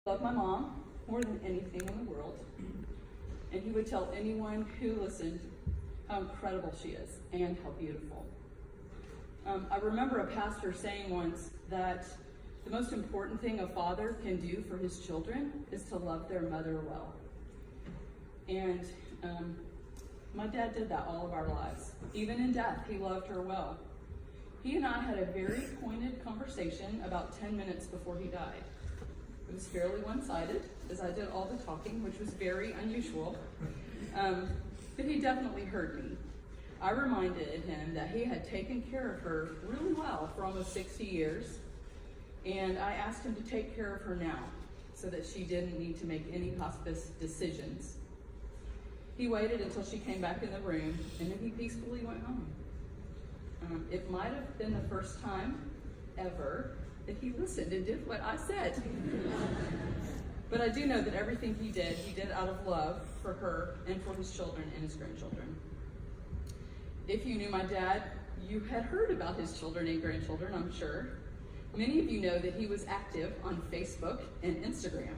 loved my mom more than anything in the world, and he would tell anyone who listened how incredible she is and how beautiful. I remember a pastor saying once that the most important thing a father can do for his children is to love their mother well. And my dad did that all of our lives. Even in death, he loved her well. He and I had a very pointed conversation about 10 minutes before he died. It was fairly one-sided, as I did all the talking, which was very unusual. But he definitely heard me. I reminded him that he had taken care of her really well for almost 60 years, and I asked him to take care of her now so that she didn't need to make any hospice decisions. He waited until she came back in the room, and then he peacefully went home. It might have been the first time ever that he listened and did what I said. But I do know that everything he did out of love for her and for his children and his grandchildren. If you knew my dad, you had heard about his children and grandchildren, I'm sure. Many of you know that he was active on Facebook and Instagram.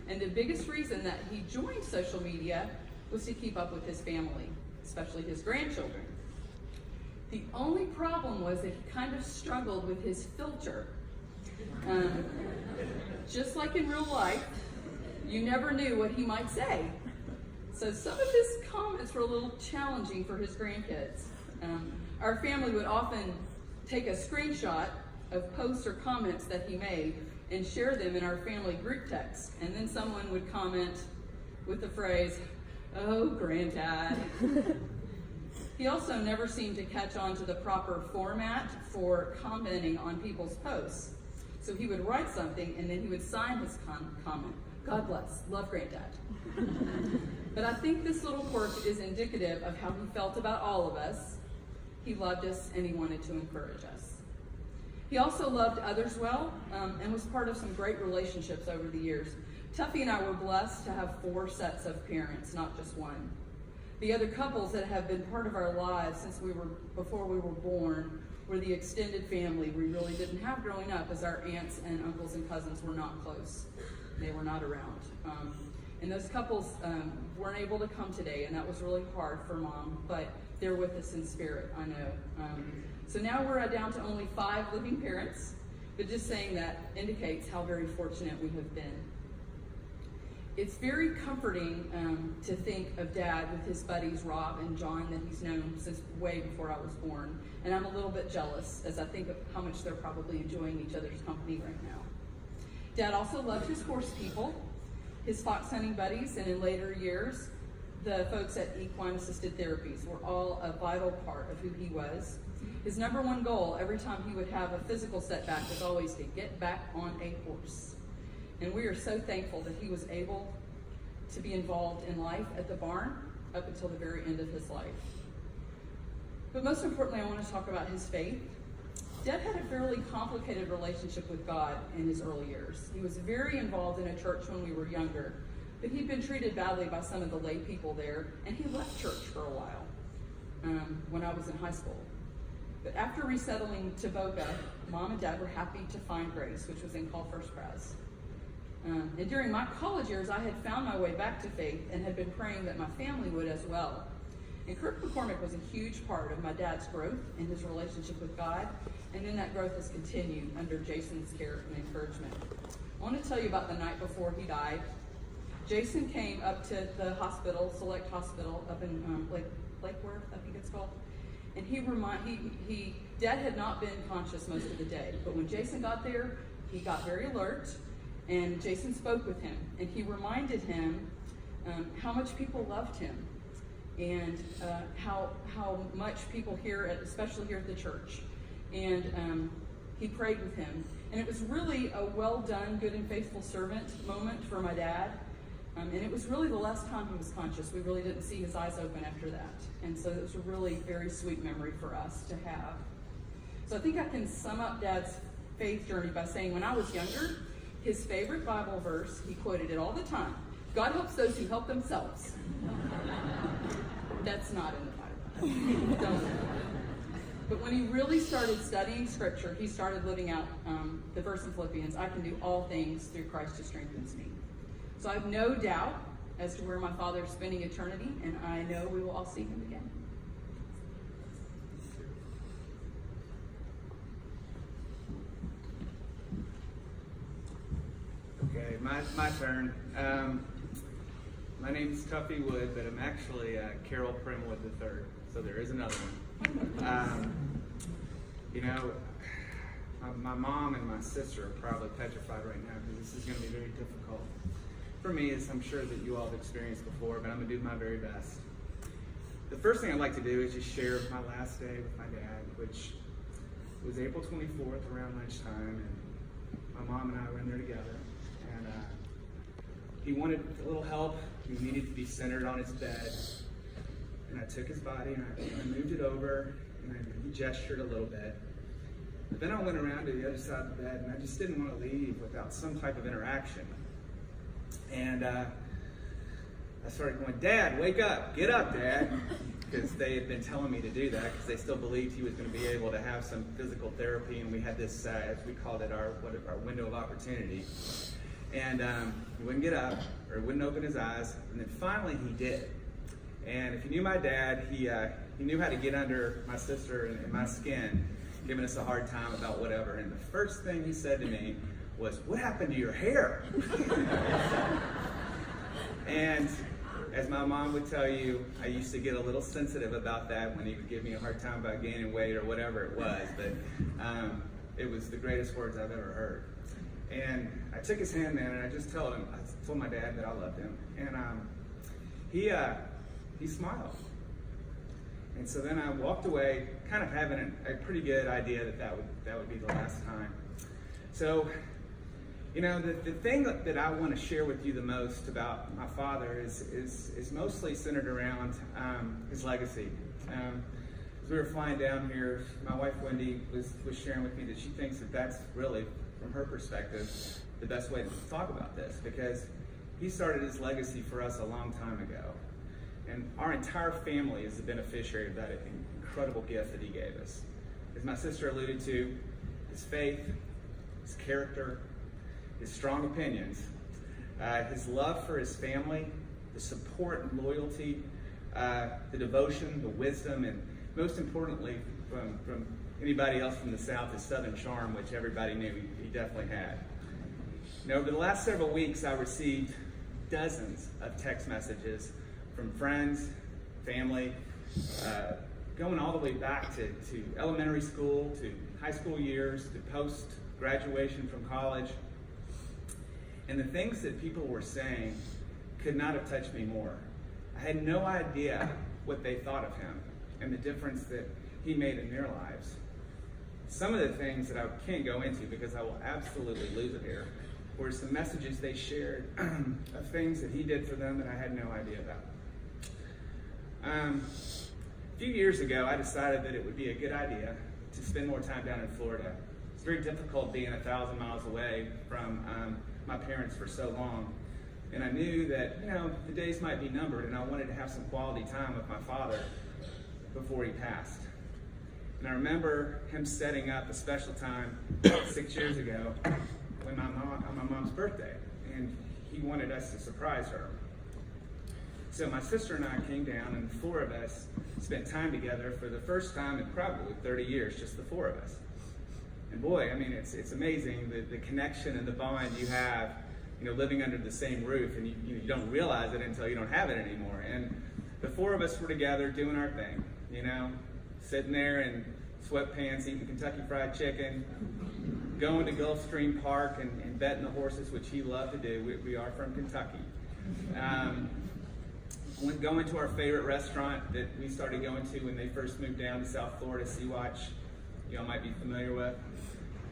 And the biggest reason that he joined social media was to keep up with his family, especially his grandchildren. The only problem was that he kind of struggled with his filter. Just like in real life, you never knew what he might say. So some of his comments were a little challenging for his grandkids. Our family would often take a screenshot of posts or comments that he made and share them in our family group text. And then someone would comment with the phrase, "Oh, Granddad." He also never seemed to catch on to the proper format for commenting on people's posts. So he would write something and then he would sign his comment, "God bless, love Granddad." But I think this little quirk is indicative of how he felt about all of us. He loved us and he wanted to encourage us. He also loved others well and was part of some great relationships over the years. Tuffy and I were blessed to have 4 sets of parents, not just one. The other couples that have been part of our lives since before we were born were the extended family we really didn't have growing up, as our aunts and uncles and cousins were not close. They were not around. And those couples weren't able to come today, and that was really hard for Mom, but they're with us in spirit, I know. So now we're down to only 5 living parents, but just saying that indicates how very fortunate we have been. It's very comforting to think of Dad with his buddies Rob and John that he's known since way before I was born. And I'm a little bit jealous as I think of how much they're probably enjoying each other's company right now. Dad also loved his horse people, his fox hunting buddies, and in later years, the folks at Equine Assisted Therapies were all a vital part of who he was. His number one goal every time he would have a physical setback was always to get back on a horse. And we are so thankful that he was able to be involved in life at the barn up until the very end of his life. But most importantly, I want to talk about his faith. Dad had a fairly complicated relationship with God in his early years. He was very involved in a church when we were younger, but he'd been treated badly by some of the lay people there, and he left church for a while when I was in high school. But after resettling to Boca, Mom and Dad were happy to find Grace, which was in Call First Pres. And during my college years, I had found my way back to faith and had been praying that my family would as well. And Kirk McCormick was a huge part of my dad's growth in his relationship with God, and then that growth has continued under Jason's care and encouragement. I want to tell you about the night before he died. Jason came up to the hospital, Select Hospital, up in Lake Worth, I think it's called. And Dad had not been conscious most of the day, but when Jason got there, he got very alert, and Jason spoke with him, and he reminded him how much people loved him, and how much people here, especially here at the church, and he prayed with him. And it was really a well done, good and faithful servant moment for my dad. And it was really the last time he was conscious. We really didn't see his eyes open after that. And so it was a really very sweet memory for us to have. So I think I can sum up Dad's faith journey by saying when I was younger, his favorite Bible verse, he quoted it all the time: "God helps those who help themselves." That's not in the Bible. Don't. But when he really started studying Scripture, he started living out the verse in Philippians, I can do all things through Christ who strengthens me. So I have no doubt as to where my Father is spending eternity, and I know we will all see him again. Okay, my turn. My name's Tuffy Wood, but I'm actually Carol Primwood III, so there is another one. My mom and my sister are probably petrified right now because this is going to be very difficult for me, as I'm sure that you all have experienced before, but I'm going to do my very best. The first thing I'd like to do is just share my last day with my dad, which was April 24th around lunchtime, and my mom and I were in there together. And he wanted a little help. He needed to be centered on his bed. And I took his body and I moved it over, and he gestured a little bit. But then I went around to the other side of the bed, and I just didn't want to leave without some type of interaction. And I started going, Dad, wake up, get up, Dad. Because they had been telling me to do that because they still believed he was going to be able to have some physical therapy, and we had this, as we called it, our window of opportunity. And he wouldn't get up, or he wouldn't open his eyes, and then finally he did. And if you knew my dad, he knew how to get under my sister and my skin, giving us a hard time about whatever. And the first thing he said to me was, what happened to your hair? And as my mom would tell you, I used to get a little sensitive about that when he would give me a hard time about gaining weight or whatever it was. But it was the greatest words I've ever heard. And I took his hand, man, and I told my dad that I loved him. And he smiled. And so then I walked away, kind of having a pretty good idea that would be the last time. So, the thing that I want to share with you the most about my father is mostly centered around his legacy. As we were flying down here, my wife Wendy was sharing with me that she thinks that's really, from her perspective, the best way to talk about this, because he started his legacy for us a long time ago. And our entire family is the beneficiary of that incredible gift that he gave us. As my sister alluded to, his faith, his character, his strong opinions, his love for his family, the support and loyalty, the devotion, the wisdom, and most importantly, from anybody else from the South, his Southern charm, which everybody knew he definitely had. Over the last several weeks, I received dozens of text messages from friends, family, going all the way back to elementary school, to high school years, to post-graduation from college. And the things that people were saying could not have touched me more. I had no idea what they thought of him and the difference that he made in their lives. Some of the things that I can't go into because I will absolutely lose it here were some messages they shared of things that he did for them that I had no idea about. A few years ago, I decided that it would be a good idea to spend more time down in Florida. It's very difficult being 1,000 miles away from my parents for so long. And I knew that, the days might be numbered, and I wanted to have some quality time with my father before he passed. And I remember him setting up a special time 6 years ago when on my mom's birthday, and he wanted us to surprise her. So my sister and I came down, and the four of us spent time together for the first time in probably 30 years, just the four of us. And boy, it's amazing the connection and the bond you have, living under the same roof, and you don't realize it until you don't have it anymore. And the four of us were together doing our thing, sitting there in sweatpants, eating Kentucky Fried Chicken, going to Gulfstream Park and betting the horses, which he loved to do. We are from Kentucky. Going to our favorite restaurant that we started going to when they first moved down to South Florida, Sea-Watch, y'all might be familiar with.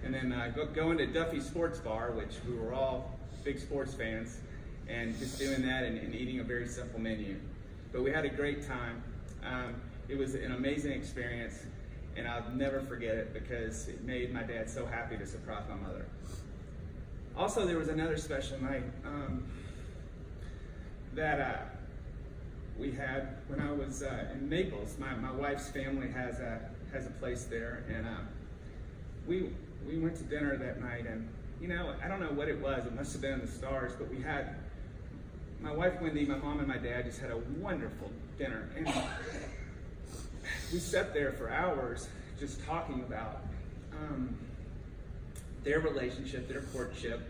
And then going to Duffy's Sports Bar, which we were all big sports fans, and just doing that and eating a very simple menu. But we had a great time. It was an amazing experience, and I'll never forget it because it made my dad so happy to surprise my mother. Also, there was another special night that we had when I was in Naples. My wife's family has has a place there, and we went to dinner that night, and I don't know what it was. It must have been in the stars, but we had my wife Wendy, my mom, and my dad just had a wonderful dinner, and we sat there for hours just talking about their relationship, their courtship,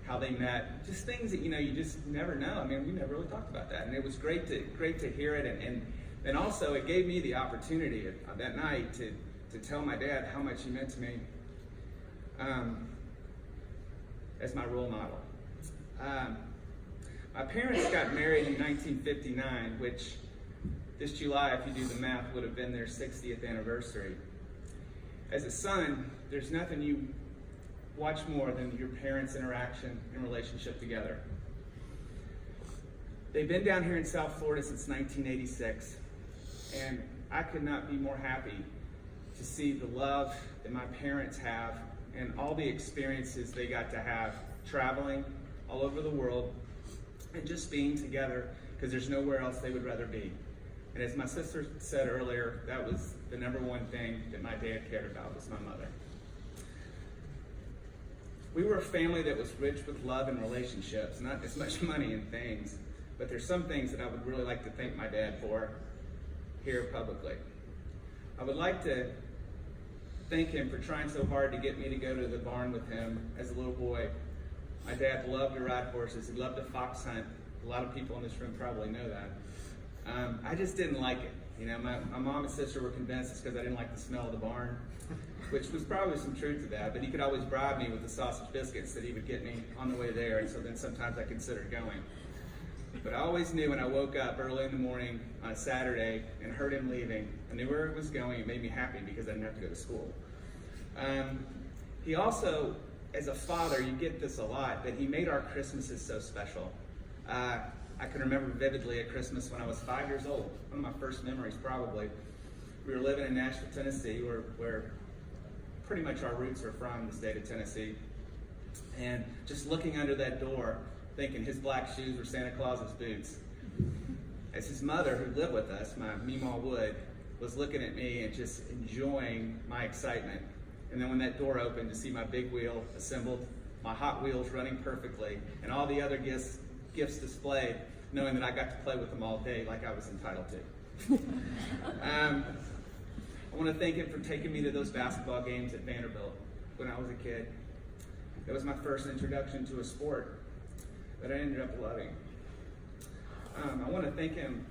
how they met, just things that you just never know. I mean, we never really talked about that, and it was great to hear it, and also it gave me the opportunity that night to tell my dad how much he meant to me as my role model. My parents got married in 1959, which this July, if you do the math, would have been their 60th anniversary. As a son, there's nothing you watch more than your parents' interaction and relationship together. They've been down here in South Florida since 1986, and I could not be more happy to see the love that my parents have and all the experiences they got to have traveling all over the world and just being together, because there's nowhere else they would rather be. And as my sister said earlier, that was the number one thing that my dad cared about, was my mother. We were a family that was rich with love and relationships, not as much money and things, but there's some things that I would really like to thank my dad for here publicly. I would like to thank him for trying so hard to get me to go to the barn with him as a little boy. My dad loved to ride horses. He loved to fox hunt. A lot of people in this room probably know that. I just didn't like it. My mom and sister were convinced it's because I didn't like the smell of the barn, which was probably some truth to that, but he could always bribe me with the sausage biscuits that he would get me on the way there, and so then sometimes I considered going. But I always knew when I woke up early in the morning on a Saturday and heard him leaving, I knew where it was going. It made me happy because I didn't have to go to school. He also, as a father, you get this a lot, but he made our Christmases so special. I can remember vividly at Christmas when I was 5 years old, one of my first memories probably. We were living in Nashville, Tennessee, where pretty much our roots are from, the state of Tennessee. And just looking under that door, thinking his black shoes were Santa Claus's boots. As his mother, who lived with us, my Meemaw Wood, was looking at me and just enjoying my excitement. And then when that door opened, to see my big wheel assembled, my Hot Wheels running perfectly, and all the other gifts displayed, knowing that I got to play with them all day like I was entitled to. I want to thank him for taking me to those basketball games at Vanderbilt when I was a kid. That was my first introduction to a sport that I ended up loving. I want to thank him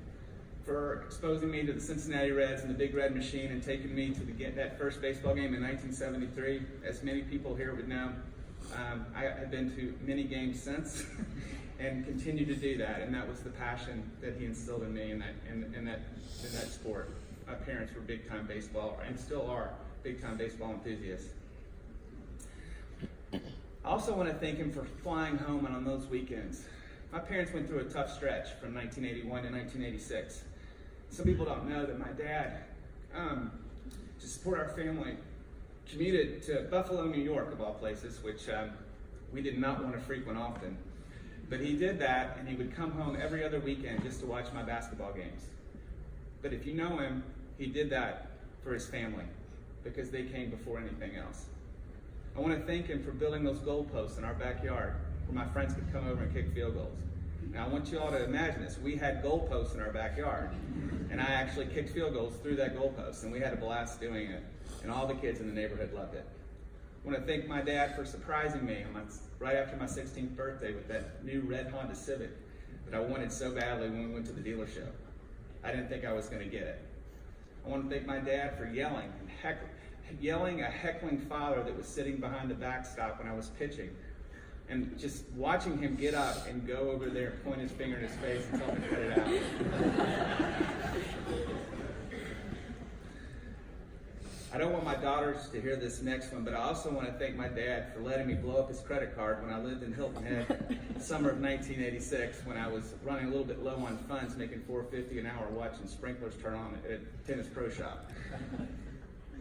for exposing me to the Cincinnati Reds and the Big Red Machine and taking me to that first baseball game in 1973. As many people here would know, I have been to many games since and continue to do that, and that was the passion that he instilled in me in that sport. My parents were big-time baseball, and still are big-time baseball enthusiasts. I also want to thank him for flying home on those weekends. My parents went through a tough stretch from 1981 to 1986. Some people don't know that my dad, to support our family, commuted to Buffalo, New York, of all places, which we did not want to frequent often. But he did that, and he would come home every other weekend just to watch my basketball games. But if you know him, he did that for his family, because they came before anything else. I want to thank him for building those goalposts in our backyard where my friends could come over and kick field goals. Now I want you all to imagine this. We had goalposts in our backyard, and I actually kicked field goals through that goalpost, and we had a blast doing it, and all the kids in the neighborhood loved it. I want to thank my dad for surprising me right after my 16th birthday with that new red Honda Civic that I wanted so badly when we went to the dealership. I didn't think I was going to get it. I want to thank my dad for yelling a heckling father that was sitting behind the backstop when I was pitching, and just watching him get up and go over there and point his finger in his face and tell me to cut it out. I don't want my daughters to hear this next one, but I also want to thank my dad for letting me blow up his credit card when I lived in Hilton Head, summer of 1986, when I was running a little bit low on funds, making $4.50 an hour watching sprinklers turn on at a tennis pro shop.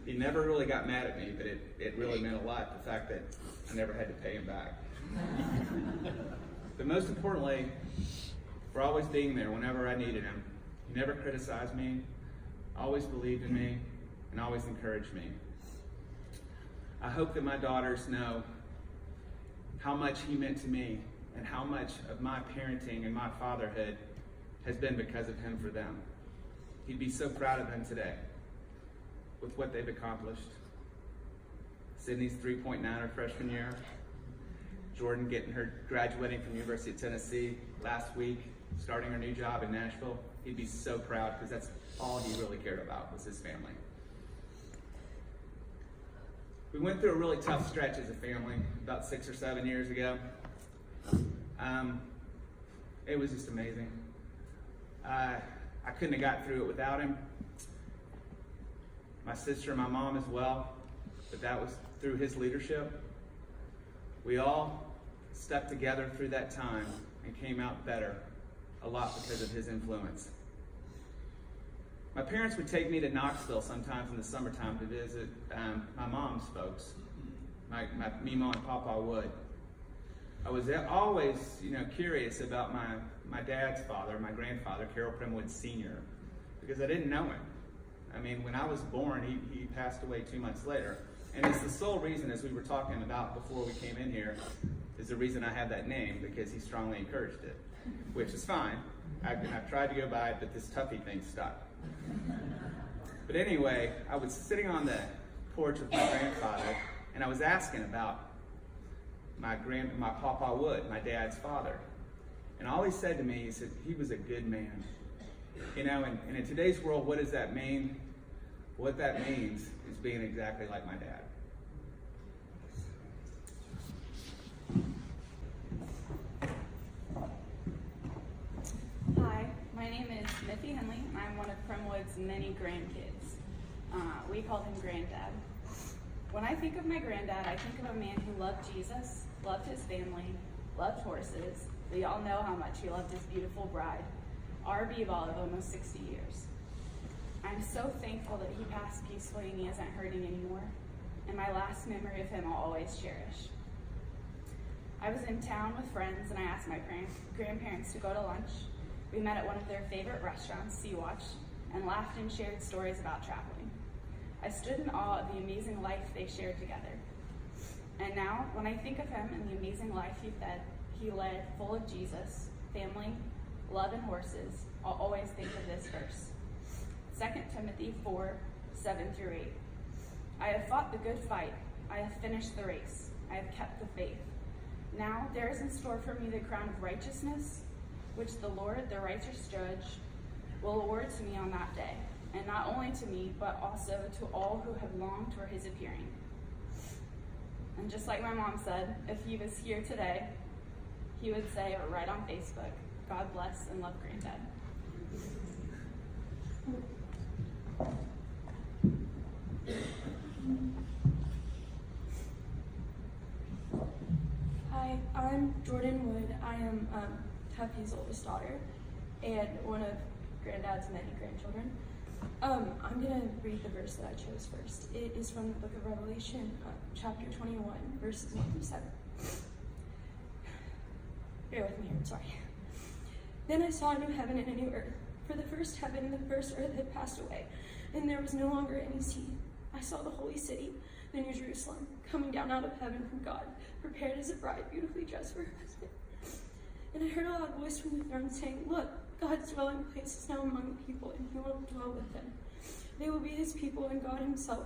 He never really got mad at me, but it really meant a lot, the fact that I never had to pay him back. But most importantly, for always being there whenever I needed him. He never criticized me, always believed in me, and and always encouraged me. I hope that my daughters know how much he meant to me and how much of my parenting and my fatherhood has been because of him for them. He'd be so proud of them today with what they've accomplished. Sydney's 3.9 her freshman year. Jordan getting her graduating from University of Tennessee last week, starting her new job in Nashville. He'd be so proud because that's all he really cared about was his family. We went through a really tough stretch as a family about 6 or 7 years ago. It was just amazing. I couldn't have got through it without him. My sister and my mom as well, but that was through his leadership. We all stuck together through that time and came out better, a lot because of his influence. My parents would take me to Knoxville sometimes in the summertime to visit my mom's folks. My Mima and Papa would. I was always, curious about my dad's father, my grandfather, Carol Primwood Sr., because I didn't know him. I mean, when I was born, he passed away 2 months later. And it's the sole reason, as we were talking about before we came in here, is the reason I have that name, because he strongly encouraged it, which is fine. I've tried to go by it, but this Tuffy thing stuck. But anyway, I was sitting on the porch with my grandfather, and I was asking about my Papa Wood, my dad's father. And all he said to me, he said, he was a good man. And in today's world, what does that mean? What that means is being exactly like my dad. Hi, my name is Smithy Henley, and I'm one of Primwood's many grandkids. We call him Granddad. When I think of my granddad, I think of a man who loved Jesus, loved his family, loved horses. We all know how much he loved his beautiful bride, our Bebal of almost 60 years. I'm so thankful that he passed peacefully and he isn't hurting anymore. And my last memory of him I'll always cherish. I was in town with friends and I asked my grandparents to go to lunch. We met at one of their favorite restaurants, Sea Watch, and laughed and shared stories about traveling. I stood in awe of the amazing life they shared together. And now, when I think of him and the amazing life he led, full of Jesus, family, love, and horses, I'll always think of this verse. 2 Timothy 4:7-8. I have fought the good fight. I have finished the race. I have kept the faith. Now there is in store for me the crown of righteousness, which the Lord, the righteous judge, will award to me on that day. And not only to me, but also to all who have longed for his appearing. And just like my mom said, if he was here today, he would say, or write on Facebook, God bless and love Granddad. Hi, I'm Jordan Wood. I am Tuffy's oldest daughter and one of Granddad's many grandchildren. I'm going to read the verse that I chose first. It is from the book of Revelation, chapter 21, verses 1-7. Bear with me here, sorry. Then I saw a new heaven and a new earth, for the first heaven and the first earth had passed away, and there was no longer any sea. I saw the holy city, the New Jerusalem, coming down out of heaven from God, prepared as a bride, beautifully dressed for her husband. And I heard a loud voice from the throne saying, Look, God's dwelling place is now among the people, and he will dwell with them. They will be his people, and God himself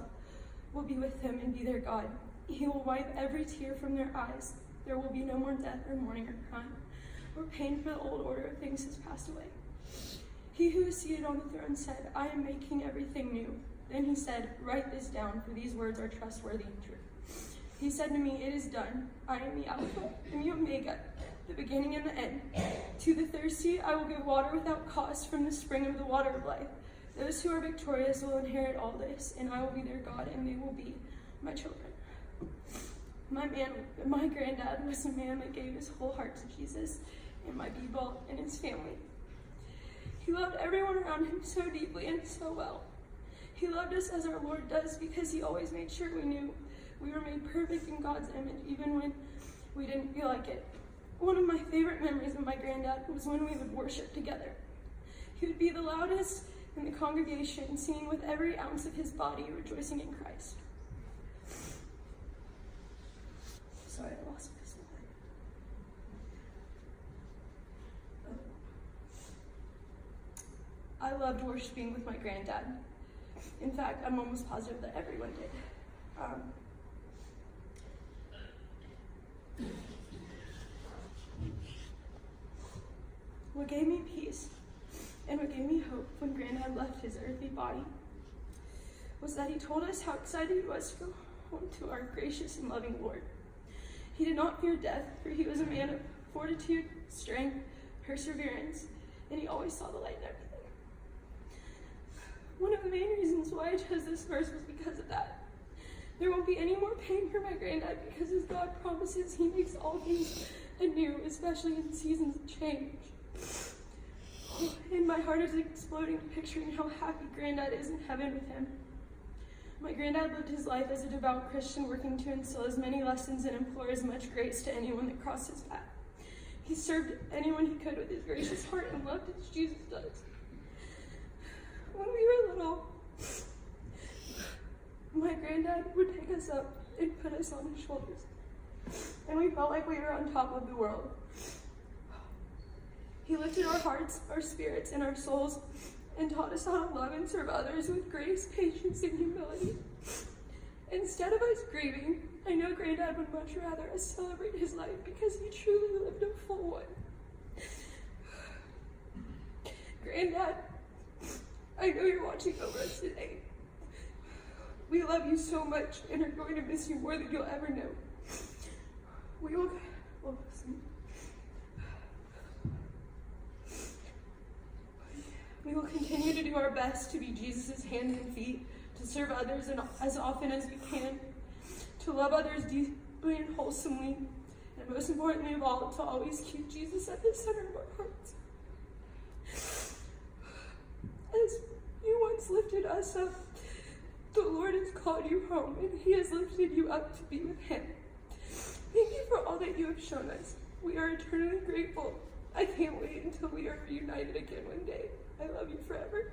will be with them and be their God. He will wipe every tear from their eyes. There will be no more death or mourning or crying, or pain, for the old order of things has passed away. He who is seated on the throne said, I am making everything new. Then he said, Write this down, for these words are trustworthy and true. He said to me, It is done. I am the Alpha and the Omega, the beginning and the end. To the thirsty I will give water without cost from the spring of the water of life. Those who are victorious will inherit all this, and I will be their God, and they will be my children. My granddad was a man that gave his whole heart to Jesus and my Bebal and his family. He loved everyone around him so deeply and so well. He loved us as our Lord does because he always made sure we knew we were made perfect in God's image, even when we didn't feel like it. One of my favorite memories of my granddad was when we would worship together. He would be the loudest in the congregation, singing with every ounce of his body, rejoicing in Christ. Sorry, I lost my slide. I loved worshiping with my granddad. In fact, I'm almost positive that everyone did. What gave me peace and what gave me hope when Granddad left his earthly body was that he told us how excited he was to go home to our gracious and loving Lord. He did not fear death, for he was a man of fortitude, strength, perseverance, and he always saw the light in everything. One of the main reasons why I chose this verse was because of that. There won't be any more pain for my granddad because as God promises, he makes all things anew, especially in seasons of change. And my heart is exploding picturing how happy Granddad is in heaven with him. My granddad lived his life as a devout Christian, working to instill as many lessons and implore as much grace to anyone that crossed his path. He served anyone he could with his gracious heart and loved as Jesus does. When we were little, my granddad would pick us up and put us on his shoulders, and we felt like we were on top of the world. He lifted our hearts, our spirits, and our souls, and taught us how to love and serve others with grace, patience, and humility. Instead of us grieving, I know Granddad would much rather us celebrate his life because he truly lived a full one. Granddad, I know you're watching over us today. We love you so much and are going to miss you more than you'll ever know. We will continue to do our best to be Jesus' hands and feet, to serve others as often as we can, to love others deeply and wholesomely, and most importantly of all, to always keep Jesus at the center of our hearts. As you once lifted us up, the Lord has called you home, and he has lifted you up to be with him. Thank you for all that you have shown us. We are eternally grateful. I can't wait until we are reunited again one day. I love you forever.